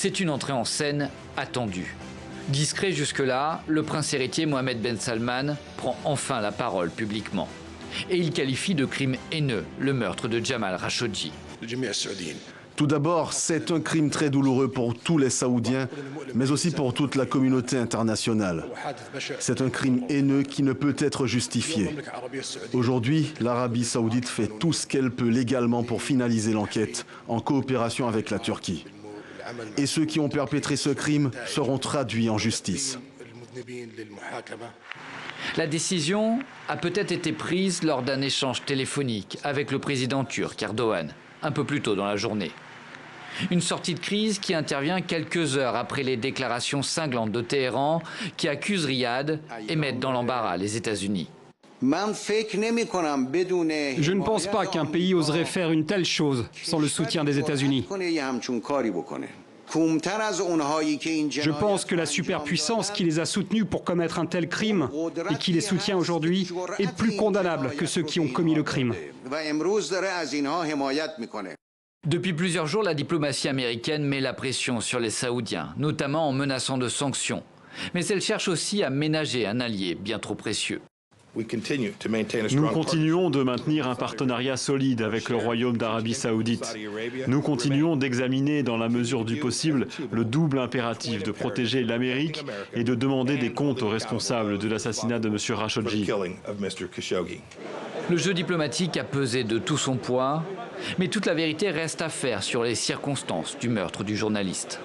C'est une entrée en scène attendue. Discret jusque-là, le prince héritier Mohammed Ben Salman prend enfin la parole publiquement. Et il qualifie de crime haineux le meurtre de Jamal Khashoggi. Tout d'abord, c'est un crime très douloureux pour tous les Saoudiens, mais aussi pour toute la communauté internationale. C'est un crime haineux qui ne peut être justifié. Aujourd'hui, l'Arabie saoudite fait tout ce qu'elle peut légalement pour finaliser l'enquête, en coopération avec la Turquie. Et ceux qui ont perpétré ce crime seront traduits en justice. La décision a peut-être été prise lors d'un échange téléphonique avec le président turc Erdogan, un peu plus tôt dans la journée. Une sortie de crise qui intervient quelques heures après les déclarations cinglantes de Téhéran qui accusent Riyad et mettent dans l'embarras les États-Unis. Je ne pense pas qu'un pays oserait faire une telle chose sans le soutien des États-Unis. Je pense que la superpuissance qui les a soutenus pour commettre un tel crime et qui les soutient aujourd'hui est plus condamnable que ceux qui ont commis le crime. Depuis plusieurs jours, la diplomatie américaine met la pression sur les Saoudiens, notamment en menaçant de sanctions. Mais elle cherche aussi à ménager un allié bien trop précieux. Nous continuons de maintenir un partenariat solide avec le Royaume d'Arabie Saoudite. Nous continuons d'examiner dans la mesure du possible le double impératif de protéger l'Amérique et de demander des comptes aux responsables de l'assassinat de M. Khashoggi. Le jeu diplomatique a pesé de tout son poids, mais toute la vérité reste à faire sur les circonstances du meurtre du journaliste.